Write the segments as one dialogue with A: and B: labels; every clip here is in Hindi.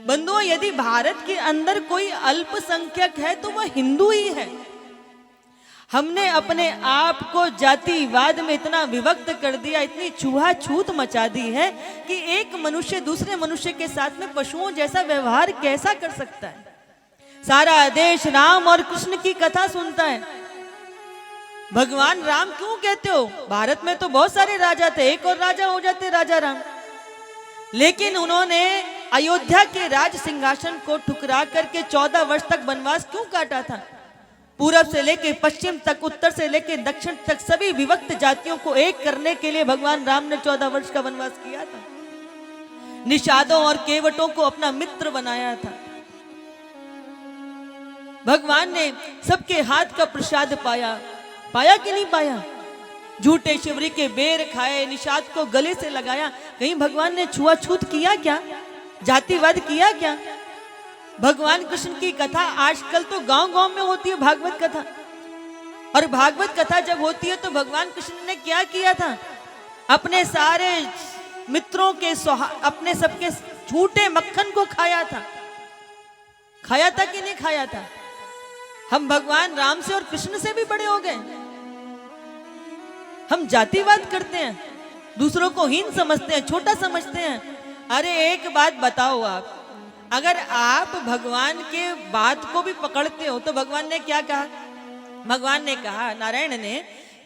A: बंधुओं, यदि भारत के अंदर कोई अल्पसंख्यक है तो वह हिंदू ही है। हमने अपने आप को जातिवाद में इतना विभक्त कर दिया, इतनी छूत मचा दी है कि एक मनुष्य दूसरे मनुष्य के साथ में पशुओं जैसा व्यवहार कैसा कर सकता है। सारा देश राम और कृष्ण की कथा सुनता है। भगवान राम क्यों कहते हो? भारत में तो बहुत सारे राजा थे, एक और राजा हो जाते राजा राम। लेकिन उन्होंने अयोध्या के राज सिंहासन को ठुकरा करके 14 वर्ष तक वनवास क्यों काटा था? पूरब से लेके पश्चिम तक, उत्तर से लेके दक्षिण तक सभी विभक्त जातियों को एक करने के लिए भगवान राम ने 14 वर्ष का वनवास किया था। निषादों और केवटों को अपना मित्र बनाया था। भगवान ने सबके हाथ का प्रसाद पाया कि नहीं पाया? झूठे शिवरी के बेर खाए, निषाद को गले से लगाया। कहीं भगवान ने छुआछूत किया क्या? जातिवाद किया क्या? भगवान कृष्ण की कथा आजकल तो गांव-गांव में होती है, भागवत कथा। और भागवत कथा जब होती है तो भगवान कृष्ण ने क्या किया था? अपने सारे मित्रों के अपने सबके झूठे मक्खन को खाया था। खाया था कि नहीं खाया था? हम भगवान राम से और कृष्ण से भी बड़े हो गए। हम जातिवाद करते हैं, दूसरों को हीन समझते हैं, छोटा समझते हैं। अरे एक बात बताओ आप, अगर आप भगवान के बात को भी पकड़ते हो तो भगवान ने क्या कहा? भगवान ने कहा, नारायण ने,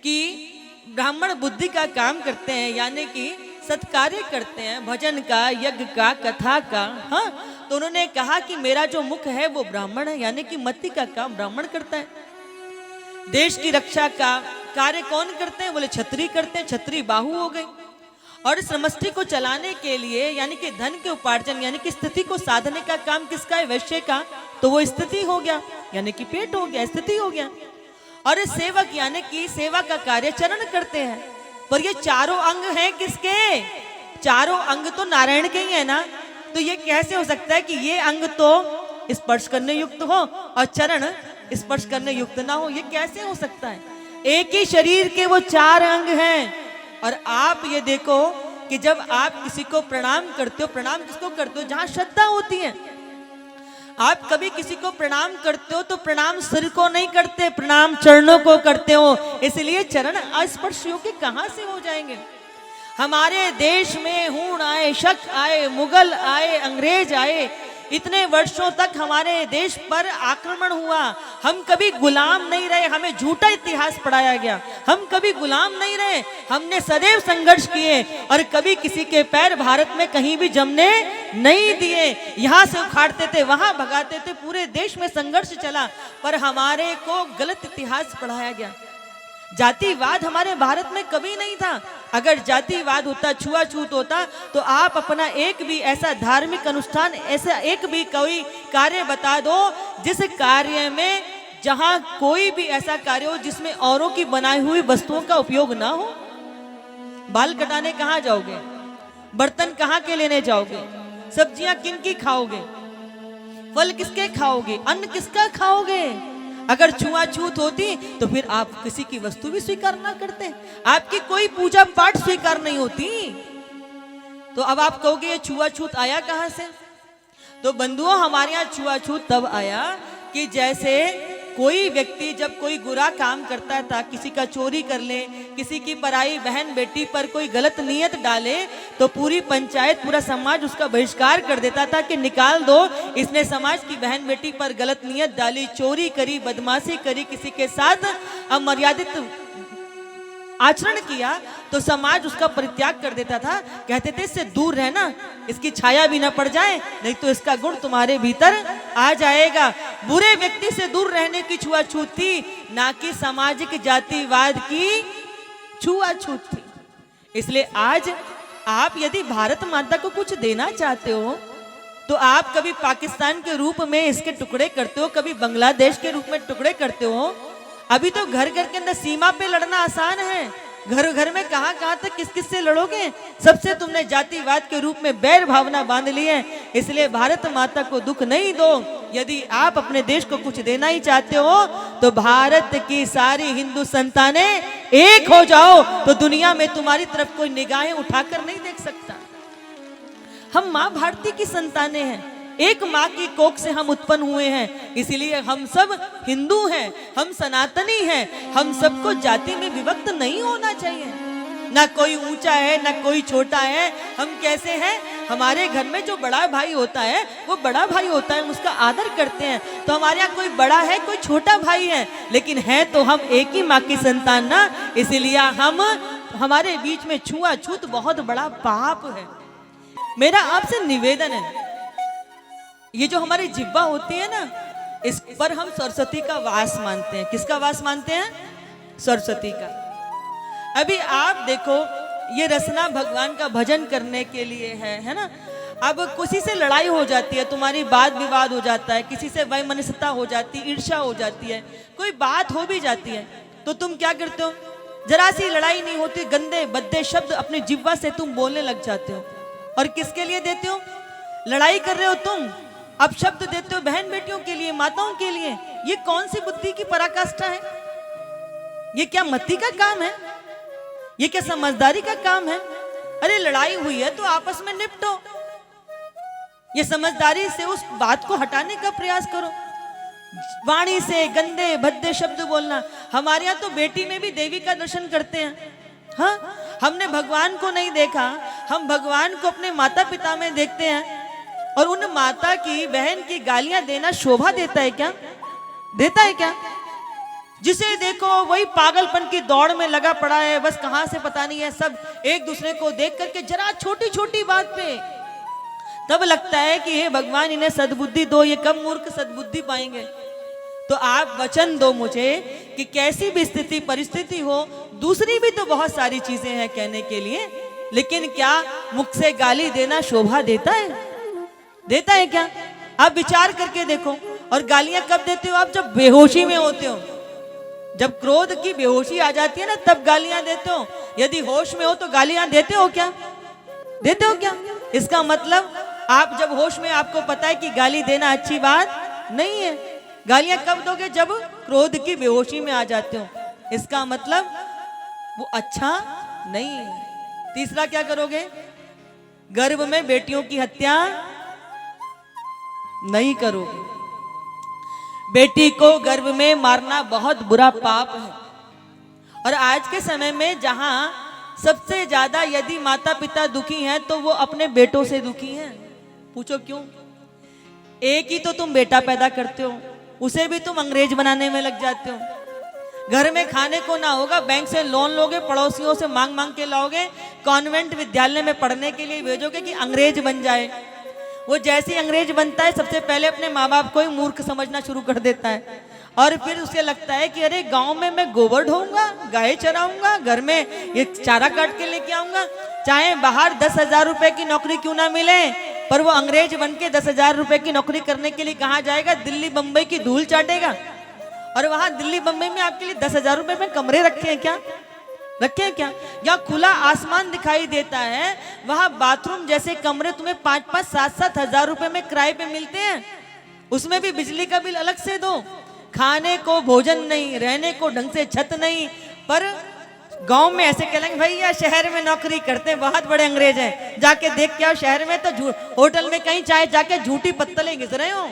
A: कि ब्राह्मण बुद्धि का काम करते हैं, यानी कि सत्कार्य करते हैं, भजन का, यज्ञ का, कथा का। हाँ, तो उन्होंने कहा कि मेरा जो मुख है वो ब्राह्मण है, यानी कि मति का काम ब्राह्मण करता है। देश की रक्षा का कार्य कौन करते हैं? बोले क्षत्रिय करते हैं। क्षत्रिय बाहु हो गए। और समष्टि को चलाने के लिए, यानी कि धन के उपार्जन, यानी कि स्थिति को साधने का काम किसका है? वैश्य का। तो वो स्थिति हो गया, यानी कि पेट हो गया, स्थिति हो गया। और सेवक, यानी कि सेवा का कार्य चरण करते हैं। पर ये चारों अंग हैं किसके? चारों अंग तो नारायण के ही है ना। तो ये कैसे हो सकता है कि ये अंग तो स्पर्श करने युक्त हो और चरण स्पर्श करने युक्त ना हो? ये कैसे हो सकता है? एक ही शरीर के वो 4 अंग हैं। और आप ये देखो कि जब आप किसी को प्रणाम करते हो, प्रणाम किसको करते हो? जहां श्रद्धा होती है। आप कभी किसी को प्रणाम करते हो तो प्रणाम सिर को नहीं करते, प्रणाम चरणों को करते हो। इसलिए चरण अस्पर्श योग्य कहां से हो जाएंगे? हमारे देश में हूण आए, शक आए, मुगल आए, अंग्रेज आए, इतने वर्षों तक हमारे देश पर आक्रमण हुआ। हम कभी गुलाम नहीं रहे, हमें झूठा इतिहास पढ़ाया गया। हम कभी गुलाम नहीं रहे, हमने सदैव संघर्ष किए और कभी किसी के पैर भारत में कहीं भी जमने नहीं दिए। यहाँ से उखाड़ते थे, वहां भगाते थे, पूरे देश में संघर्ष चला, पर हमारे को गलत इतिहास पढ़ाया गया। जातिवाद हमारे भारत में कभी नहीं था। अगर जातिवाद होता, छुआछूत होता, तो आप अपना एक भी ऐसा धार्मिक अनुष्ठान, ऐसा एक भी कोई कार्य बता दो जिस कार्य में, जहां कोई भी ऐसा कार्य हो जिसमें औरों की बनाई हुई वस्तुओं का उपयोग ना हो। बाल कटाने कहाँ जाओगे? बर्तन कहाँ के लेने जाओगे? सब्जियां किन की खाओगे? फल किसके खाओगे? अन्न किसका खाओगे? अगर छुआछूत होती तो फिर आप किसी की वस्तु भी स्वीकार ना करते, आपकी कोई पूजा पाठ स्वीकार नहीं होती। तो अब आप कहोगे ये छुआछूत आया कहां से? तो बंधुओं, हमारे यहाँ छुआछूत तब आया कि जैसे कोई व्यक्ति जब कोई बुरा काम करता था, किसी का चोरी कर ले, किसी की पराई बहन बेटी पर कोई गलत नियत डाले, तो पूरी पंचायत, पूरा समाज उसका बहिष्कार कर देता था कि निकाल दो, इसने समाज की बहन बेटी पर गलत नियत डाली, चोरी करी, बदमाशी करी, किसी के साथ अमर्यादित आचरण किया, तो समाज उसका परित्याग कर देता था। कहते थे इससे दूर रहना, इसकी छाया भी ना पड़ जाए, नहीं तो इसका गुण तुम्हारे भीतर आ जाएगा। बुरे व्यक्ति से दूर रहने की छुआछूत थी, ना कि सामाजिक जातिवाद की छुआछूत थी। इसलिए आज आप यदि भारत माता को कुछ देना चाहते हो तो आप कभी पाकिस्तान के रूप में इसके टुकड़े करते हो, कभी बांग्लादेश के रूप में टुकड़े करते हो। अभी तो घर घर के अंदर सीमा पे लड़ना आसान है, घर घर में कहां तक किस किस से लड़ोगे? सबसे तुमने जातिवाद के रूप में बैर भावना बांध ली है। इसलिए भारत माता को दुख नहीं दो। यदि आप अपने देश को कुछ देना ही चाहते हो तो भारत की सारी हिंदू संतानें एक हो जाओ, तो दुनिया में तुम्हारी तरफ कोई निगाहें उठाकर नहीं देख सकता। हम मां भारती की संतानें हैं, एक माँ की कोख से हम उत्पन्न हुए हैं, इसीलिए हम सब हिंदू हैं, हम सनातनी हैं। हम सबको जाति में विभक्त नहीं होना चाहिए। ना कोई ऊंचा है ना कोई छोटा है। हम कैसे हैं, हमारे घर में जो बड़ा भाई होता है वो बड़ा भाई होता है, उसका आदर करते हैं। तो हमारे यहाँ कोई बड़ा है कोई छोटा भाई है, लेकिन है तो हम एक ही माँ की संतान ना, इसीलिए हमारे बीच में छुआछूत बहुत बड़ा पाप है। मेरा आपसे निवेदन है, ये जो हमारी जिह्वा होती है ना, इस पर हम सरस्वती का वास मानते हैं। किसका वास मानते हैं? सरस्वती का। अभी आप देखो, ये रसना भगवान का भजन करने के लिए है ना। अब किसी से लड़ाई हो जाती है, तुम्हारी वाद विवाद हो जाता है, किसी से वैमनस्यता हो जाती है, ईर्ष्या हो जाती है, कोई बात हो भी जाती है, तो तुम क्या करते हो? जरा सी लड़ाई नहीं होती, गंदे भद्दे शब्द अपनी जिह्वा से तुम बोलने लग जाते हो। और किसके लिए देते हो? लड़ाई कर रहे हो तुम, अब शब्द देते हो बहन बेटियों के लिए, माताओं के लिए। ये कौन सी बुद्धि की पराकाष्ठा है? ये क्या मति का काम है? ये क्या समझदारी का काम है? अरे लड़ाई हुई है तो आपस में निपटो। ये समझदारी से उस बात को हटाने का प्रयास करो। वाणी से गंदे भद्दे शब्द बोलना। हमारे यहाँ तो बेटी में भी देवी का दर्शन करते हैं। हाँ, हमने भगवान को नहीं देखा, हम भगवान को अपने माता पिता में देखते हैं। और उन माता की बहन की गालियां देना शोभा देता है क्या? देता है क्या? जिसे देखो वही पागलपन की दौड़ में लगा पड़ा है, बस कहां से पता नहीं है। सब एक दूसरे को देख करके जरा छोटी छोटी बात पे तब लगता है कि हे भगवान इन्हें सद्बुद्धि दो, ये कब मूर्ख सद्बुद्धि पाएंगे। तो आप वचन दो मुझे कि कैसी भी स्थिति परिस्थिति हो, दूसरी भी तो बहुत सारी चीजें हैं कहने के लिए, लेकिन क्या मुख से गाली देना शोभा देता है? देता है क्या? आप विचार करके देखो। और गालियां कब देते हो आप? जब बेहोशी में होते हो, जब क्रोध की बेहोशी आ जाती है ना, तब गालियां देते हो। यदि होश में हो तो गालियां देते हो क्या? देते हो क्या? इसका मतलब आप जब होश में, आपको पता है कि गाली देना अच्छी बात नहीं है। गालियां कब दोगे? जब क्रोध की बेहोशी में आ जाते हो। इसका मतलब वो अच्छा नहीं है। तीसरा क्या करोगे? गर्भ में बेटियों की हत्या नहीं करोगे। बेटी को गर्भ में मारना बहुत बुरा पाप है। और आज के समय में जहां सबसे ज्यादा यदि माता पिता दुखी हैं तो वो अपने बेटों से दुखी हैं। पूछो क्यों? एक ही तो तुम बेटा पैदा करते हो, उसे भी तुम अंग्रेज बनाने में लग जाते हो। घर में खाने को ना होगा, बैंक से लोन लोगे, पड़ोसियों से मांग मांग के लाओगे, कॉन्वेंट विद्यालय में पढ़ने के लिए भेजोगे कि अंग्रेज बन जाए। वो जैसे ही अंग्रेज बनता है सबसे पहले अपने माँ बाप को ही मूर्ख समझना शुरू कर देता है। और फिर उसे लगता है कि अरे गांव में मैं गोबर ढोऊंगा, गाय चराऊंगा, घर में ये चारा काट के लेके आऊंगा, चाहे बाहर 10,000 रुपए की नौकरी क्यों ना मिले, पर वो अंग्रेज बन के 10,000 रुपए की नौकरी करने के लिए कहाँ जाएगा? दिल्ली बंबई की धूल चाटेगा। और वहां दिल्ली बंबई में आपके लिए 10,000 रुपए में कमरे रखे हैं क्या? रखे हैं क्या? या खुला आसमान दिखाई देता है, वहां बाथरूम जैसे कमरे तुम्हें 5-5, 7-7 हजार रुपए में किराए पे मिलते हैं। उसमें भी बिजली का बिल अलग से दो, खाने को भोजन नहीं, रहने को ढंग से छत नहीं। पर गांव में ऐसे कहेंगे भैया शहर में नौकरी करते हैं, बहुत बड़े अंग्रेज हैं, जाके देख के आओ शहर में तो होटल में कहीं चाहे जाके झूठी पत्तलें घिस रहे हो।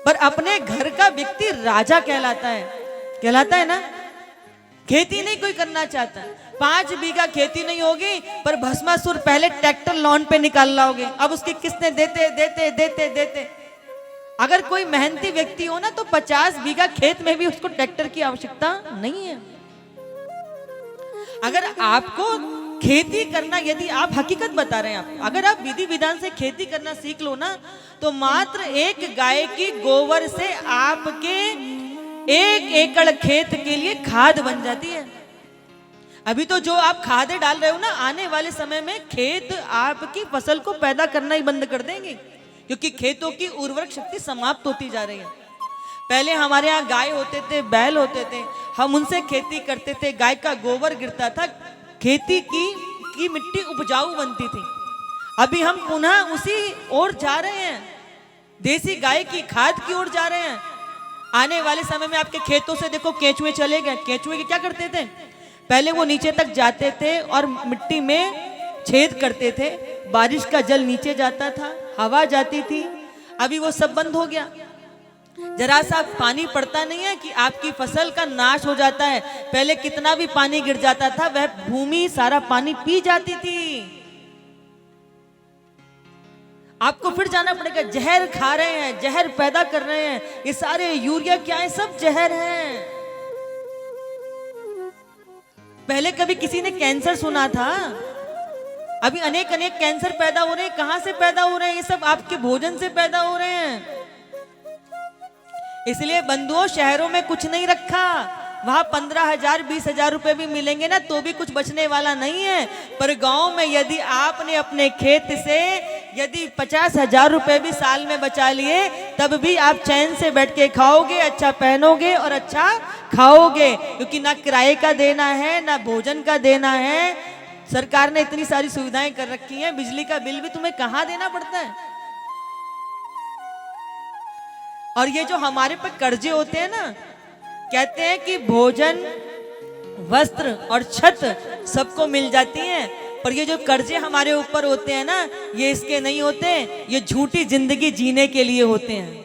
A: पर अपने घर का व्यक्ति राजा कहलाता है ना। खेती नहीं कोई करना चाहता, 5 बीघा खेती नहीं होगी, पर भस्मासुर पहले ट्रैक्टर लॉन पे निकाल लाओगे। अब उसकी किस्तें देते देते देते देते अगर कोई मेहनती व्यक्ति हो ना तो 50 बीघा खेत में भी उसको ट्रैक्टर की आवश्यकता नहीं है। अगर आपको खेती करना, यदि आप हकीकत बता रहे हैं, आप अगर आप विधि विधान से खेती करना सीख लो ना, तो मात्र एक गाय की गोबर से आपके 1 एकड़ खेत के लिए खाद बन जाती है। अभी तो जो आप खादें डाल रहे हो ना, आने वाले समय में खेत आपकी फसल को पैदा करना ही बंद कर देंगे, क्योंकि खेतों की उर्वरक शक्ति समाप्त होती जा रही है। पहले हमारे यहाँ गाय होते थे, बैल होते थे, हम उनसे खेती करते थे, गाय का गोबर गिरता था, खेती की मिट्टी उपजाऊ बनती थी। अभी हम पुनः उसी ओर जा रहे हैं, देसी गाय की खाद की ओर जा रहे हैं। आने वाले समय में आपके खेतों से देखो केंचुए चले गए। केंचुए के क्या करते थे? पहले वो नीचे तक जाते थे और मिट्टी में छेद करते थे, बारिश का जल नीचे जाता था, हवा जाती थी, अभी वो सब बंद हो गया। जरा सा पानी पड़ता नहीं है कि आपकी फसल का नाश हो जाता है। पहले कितना भी पानी गिर जाता था वह भूमि सारा पानी पी जाती थी। आपको फिर जाना पड़ेगा, जहर खा रहे हैं, जहर पैदा कर रहे हैं, ये सारे यूरिया क्या है, सब जहर हैं। पहले कभी किसी ने कैंसर सुना था? अभी अनेक अनेक कैंसर पैदा हो रहे हैं। कहां से पैदा हो रहे हैं? ये सब आपके भोजन से पैदा हो रहे हैं। इसलिए बंधुओं, शहरों में कुछ नहीं रखा, वहां 15,000 20,000 रुपए भी मिलेंगे ना तो भी कुछ बचने वाला नहीं है। पर गांव में यदि आपने अपने खेत से यदि 50,000 रुपए भी साल में बचा लिए, तब भी आप चैन से बैठ के खाओगे, अच्छा पहनोगे और अच्छा खाओगे, क्योंकि ना किराए का देना है, ना भोजन का देना है। सरकार ने इतनी सारी सुविधाएं कर रखी हैं, बिजली का बिल भी तुम्हें कहां देना पड़ता है। और ये जो हमारे पर कर्जे होते हैं ना, कहते हैं कि भोजन, वस्त्र और छत सबको मिल जाती हैं, पर ये जो कर्जे हमारे ऊपर होते हैं ना, ये इसके नहीं होते, ये झूठी जिंदगी जीने के लिए होते हैं।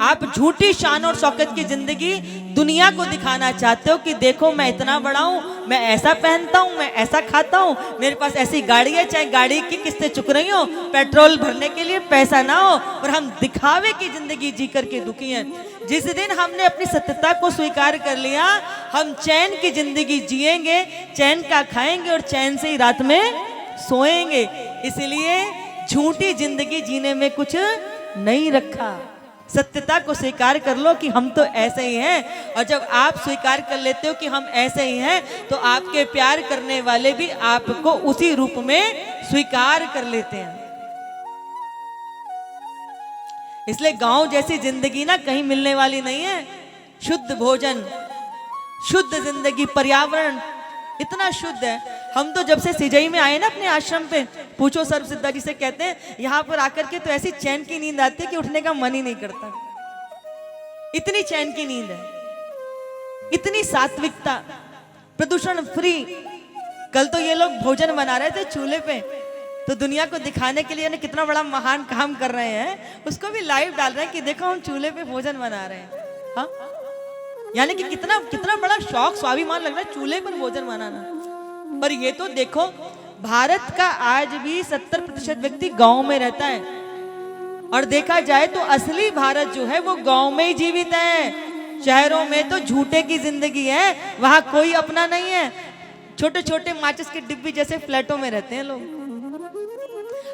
A: आप झूठी शान और शौकत की जिंदगी दुनिया को दिखाना चाहते हो कि देखो मैं इतना बड़ा हूं, मैं ऐसा पहनता हूं, मैं ऐसा खाता हूं, मेरे पास ऐसी गाड़ी है, चाहे गाड़ी की किस्तें चुक रही हो, पेट्रोल भरने के लिए पैसा ना हो, और हम दिखावे की जिंदगी जी करके दुखी हैं। जिस दिन हमने अपनी सत्यता को स्वीकार कर लिया, हम चैन की जिंदगी जिएंगे, चैन का खाएंगे और चैन से ही रात में सोएंगे। इसलिए झूठी जिंदगी जीने में कुछ नहीं रखा। सत्यता को स्वीकार कर लो कि हम तो ऐसे ही हैं, और जब आप स्वीकार कर लेते हो कि हम ऐसे ही हैं, तो आपके प्यार करने वाले भी आपको उसी रूप में स्वीकार कर लेते हैं। इसलिए गांव जैसी जिंदगी ना कहीं मिलने वाली नहीं है। शुद्ध भोजन, शुद्ध जिंदगी, पर्यावरण इतना शुद्ध है। हम तो जब से सिजई में आए ना अपने आश्रम पे, पूछो सर्व सिद्धा जी से, कहते हैं यहाँ पर आकर के तो ऐसी चैन की नींद आती है कि उठने का मन ही नहीं करता। इतनी चैन की नींद है, इतनी सात्विकता, प्रदूषण फ्री। कल तो ये लोग भोजन बना रहे थे चूल्हे पे, तो दुनिया को दिखाने के लिए ना कितना बड़ा महान काम कर रहे हैं, उसको भी लाइव डाल रहे हैं कि देखो हम चूल्हे पे भोजन बना रहे हैं। हाँ, यानी कि कितना कितना बड़ा शौक, स्वाभिमान लग रहा है चूल्हे पर भोजन बनाना। पर ये तो देखो, भारत का आज भी 70% व्यक्ति गांव में रहता है, और देखा जाए तो असली भारत जो है वो गांव में ही जीवित है। शहरों में तो झूठे की जिंदगी है, वहां कोई अपना नहीं है। छोटे छोटे माचिस के डिब्बी जैसे फ्लैटों में रहते हैं लोग।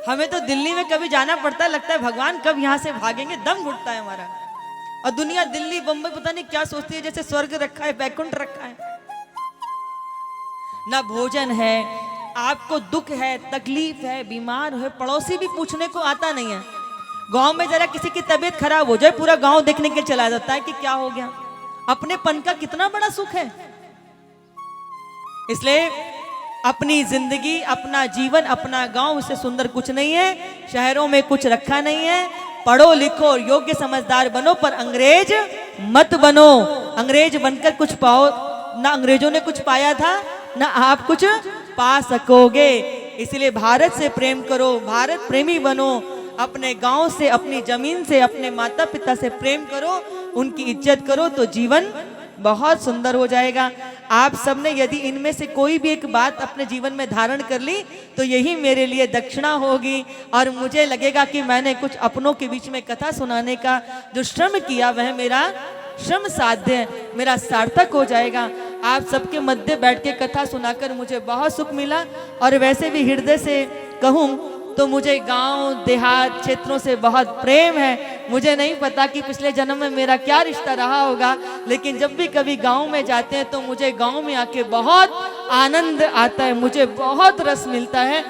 A: हमें तो दिल्ली में कभी जाना पड़ता है, लगता है भगवान कब यहाँ से भागेंगे, दम घुटता है हमारा। और दुनिया दिल्ली बम्बई पता नहीं क्या सोचती है, जैसे स्वर्ग रखा है, बैकुंठ रखा है। ना भोजन है, आपको दुख है, तकलीफ है, बीमार है, पड़ोसी भी पूछने को आता नहीं है। गांव में जरा किसी की तबीयत खराब हो जाए, पूरा गांव देखने के चला जाता है कि क्या हो गया। अपनेपन का कितना बड़ा सुख है। इसलिए अपनी जिंदगी, अपना जीवन, अपना गांव, उससे सुंदर कुछ नहीं है। शहरों में कुछ रखा नहीं है। पढ़ो लिखो, योग्य समझदार बनो, पर अंग्रेज मत बनो। अंग्रेज बनकर कुछ पाओ ना, अंग्रेजों ने कुछ पाया था ना आप कुछ पा सकोगे। इसलिए भारत से प्रेम करो, भारत प्रेमी बनो। अपने गांव से, अपनी जमीन से, अपने माता पिता से प्रेम करो, उनकी इज्जत करो, तो जीवन बहुत सुंदर हो जाएगा। आप सबने यदि इनमें से कोई भी एक बात अपने जीवन में धारण कर ली, तो यही मेरे लिए दक्षिणा होगी, और मुझे लगेगा कि मैंने कुछ अपनों के बीच में कथा सुनाने का जो श्रम किया, वह मेरा श्रम साध्य, मेरा सार्थक हो जाएगा। आप सबके मध्य बैठ के कथा सुनाकर मुझे बहुत सुख मिला। और वैसे भी हृदय से कहूँ तो मुझे गांव देहात क्षेत्रों से बहुत प्रेम है। मुझे नहीं पता कि पिछले जन्म में मेरा क्या रिश्ता रहा होगा, लेकिन जब भी कभी गांव में जाते हैं तो मुझे गांव में आके बहुत आनंद आता है, मुझे बहुत रस मिलता है।